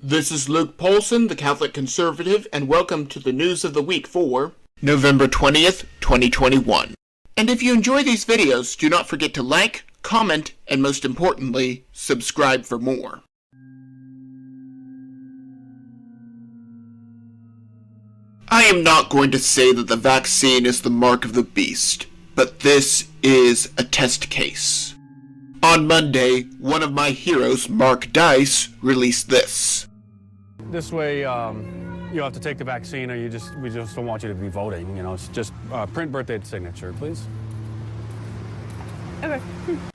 This is Luke Paulson, the Catholic Conservative, and welcome to the News of the Week for November 20th, 2021. And if you enjoy these videos, do not forget to like, comment, and most importantly, subscribe for more. I am not going to say that the vaccine is the mark of the beast, but this is a test case. On Monday, one of my heroes, Mark Dice, released this. This way, you have to take the vaccine, or we just don't want you to be voting. You know, it's just print birthday signature, please. Okay.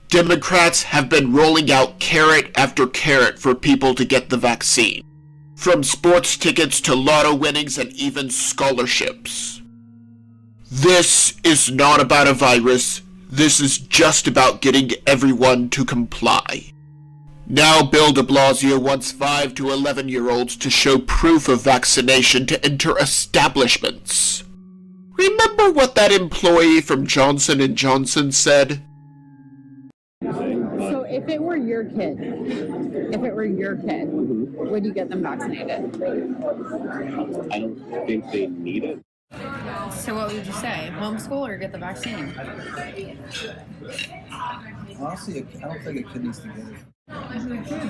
Democrats have been rolling out carrot after carrot for people to get the vaccine. From sports tickets to lotto winnings and even scholarships. This is not about a virus. This is just about getting everyone to comply. Now Bill de Blasio wants 5 to 11-year-olds to show proof of vaccination to enter establishments. Remember what that employee from Johnson & Johnson said? So if it were your kid, would you get them vaccinated? I don't think they need it. So what would you say? Homeschool or get the vaccine? Honestly, I don't think a kid needs to get it. It's a kid.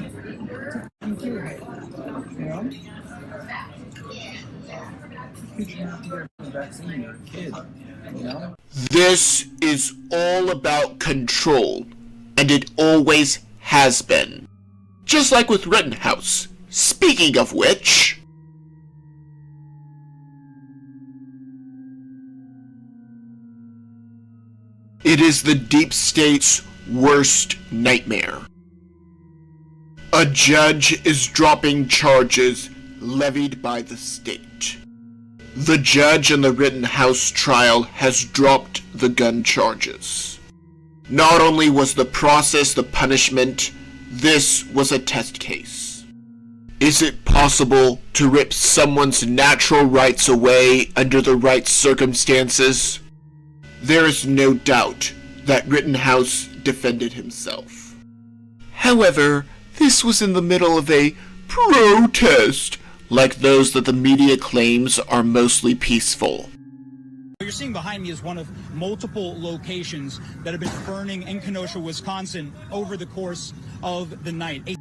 You know? You shouldn't have to get a vaccine. You're a kid. You know? This is all about control, and it always has been. Just like with Rittenhouse. Speaking of which... it is the deep state's worst nightmare. A judge is dropping charges levied by the state. The judge in the Rittenhouse trial has dropped the gun charges. Not only was the process the punishment, this was a test case. Is it possible to rip someone's natural rights away under the right circumstances? There is no doubt that Rittenhouse defended himself. However, this was in the middle of a protest, like those that the media claims are mostly peaceful. What you're seeing behind me is one of multiple locations that have been burning in Kenosha, Wisconsin over the course of the night.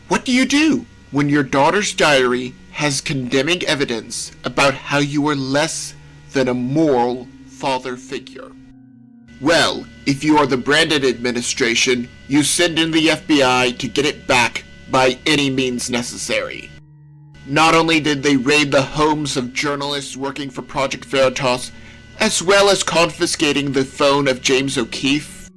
What do you do when your daughter's diary has condemning evidence about how you were less than a moral father figure? Well, if you are the Brandon administration, you send in the FBI to get it back by any means necessary. Not only did they raid the homes of journalists working for Project Veritas, as well as confiscating the phone of James O'Keefe,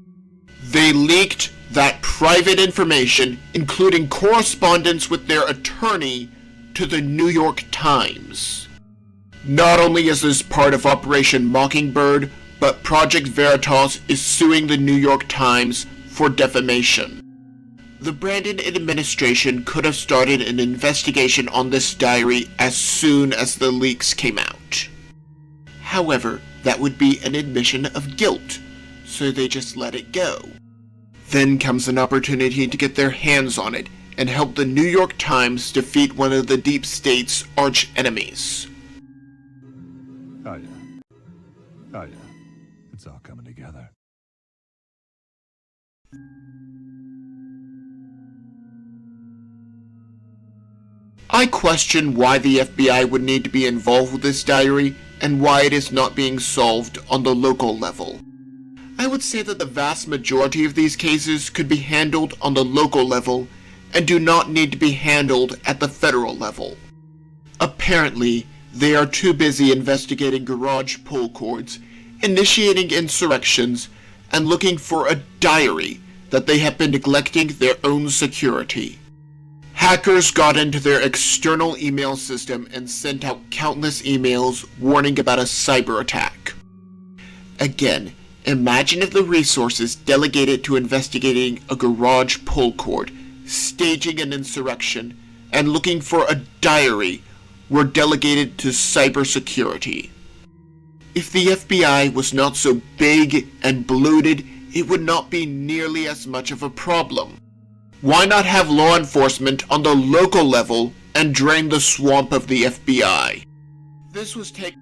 they leaked that private information, including correspondence with their attorney, to the New York Times. Not only is this part of Operation Mockingbird, but Project Veritas is suing the New York Times for defamation. The Brandon administration could have started an investigation on this diary as soon as the leaks came out. However, that would be an admission of guilt, so they just let it go. Then comes an opportunity to get their hands on it and help the New York Times defeat one of the deep state's arch enemies. Oh yeah. It's all coming together. I question why the FBI would need to be involved with this diary and why it is not being solved on the local level. I would say that the vast majority of these cases could be handled on the local level and do not need to be handled at the federal level. Apparently, they are too busy investigating garage pull cords, initiating insurrections, and looking for a diary that they have been neglecting their own security. Hackers got into their external email system and sent out countless emails warning about a cyber attack. Again, imagine if the resources delegated to investigating a garage pull cord, staging an insurrection, and looking for a diary were delegated to cybersecurity. If the FBI was not so big and bloated it would not be nearly as much of a problem. Why not have law enforcement on the local level and drain the swamp of the FBI? This was taken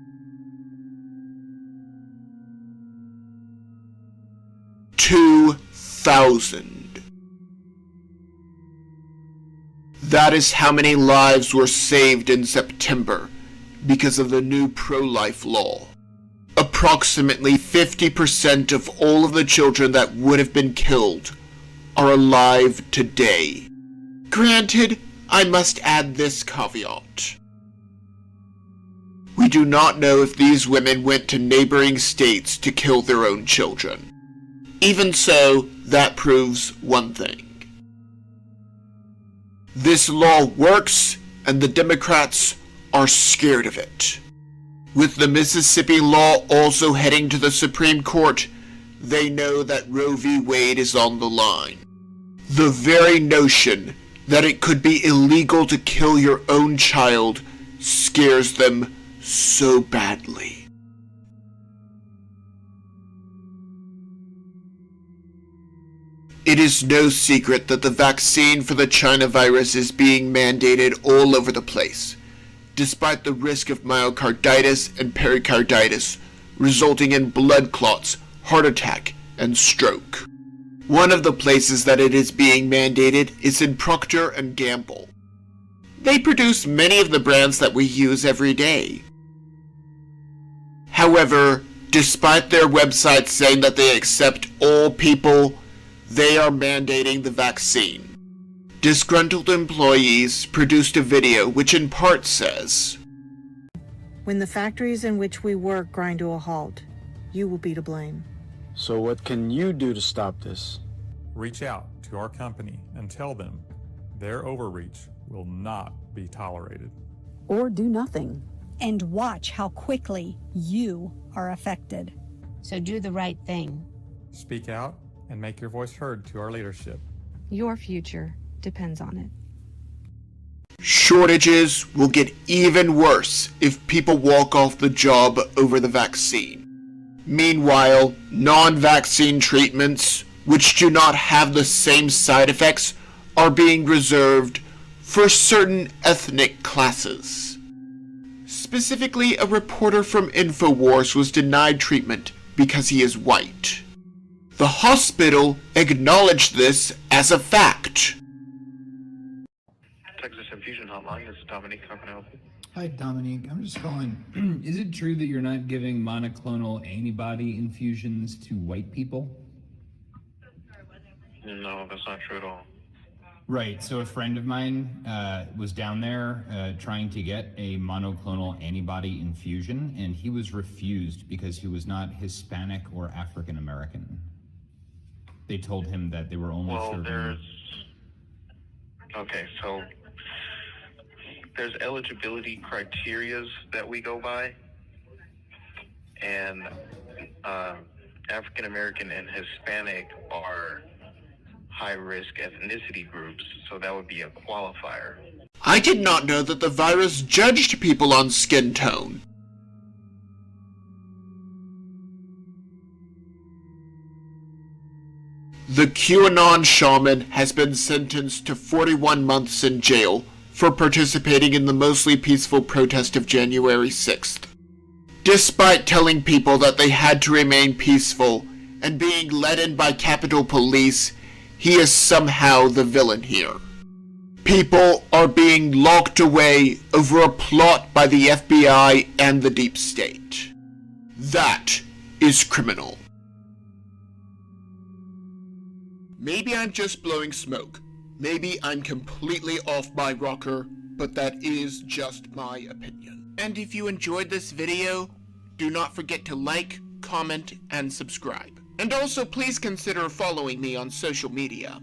2,000. That is how many lives were saved in September because of the new pro-life law. Approximately 50% of all of the children that would have been killed are alive today. Granted, I must add this caveat. We do not know if these women went to neighboring states to kill their own children. Even so, that proves one thing. This law works, and the Democrats are scared of it. With the Mississippi law also heading to the Supreme Court, they know that Roe v. Wade is on the line. The very notion that it could be illegal to kill your own child scares them so badly. It is no secret that the vaccine for the China virus is being mandated all over the place, despite the risk of myocarditis and pericarditis, resulting in blood clots, heart attack, and stroke. One of the places that it is being mandated is in Procter & Gamble. They produce many of the brands that we use every day. However, despite their website saying that they accept all people, they are mandating the vaccine. Disgruntled employees produced a video which in part says, "When the factories in which we work grind to a halt, you will be to blame." So what can you do to stop this? Reach out to our company and tell them their overreach will not be tolerated. Or do nothing. And watch how quickly you are affected. So do the right thing. Speak out and make your voice heard to our leadership. Your future depends on it. Shortages will get even worse if people walk off the job over the vaccine. Meanwhile, non-vaccine treatments, which do not have the same side effects, are being reserved for certain ethnic classes. Specifically, a reporter from InfoWars was denied treatment because he is white. The hospital acknowledged this as a fact. Texas Infusion Hotline, this is Dominique. How can I help you? Hi, Dominique. I'm just calling. Is it true that you're not giving monoclonal antibody infusions to white people? No, that's not true at all. Right. So a friend of mine was down there trying to get a monoclonal antibody infusion, and he was refused because he was not Hispanic or African American. They told him that they were only serving... Okay, so there's eligibility criterias that we go by, and African American and Hispanic are high-risk ethnicity groups, so that would be a qualifier. I did not know that the virus judged people on skin tone. The QAnon shaman has been sentenced to 41 months in jail for participating in the mostly peaceful protest of January 6th. Despite telling people that they had to remain peaceful and being led in by Capitol Police, he is somehow the villain here. People are being locked away over a plot by the FBI and the deep state. That is criminal. Maybe I'm just blowing smoke. Maybe I'm completely off my rocker, but that is just my opinion. And if you enjoyed this video, do not forget to like, comment, and subscribe. And also please consider following me on social media.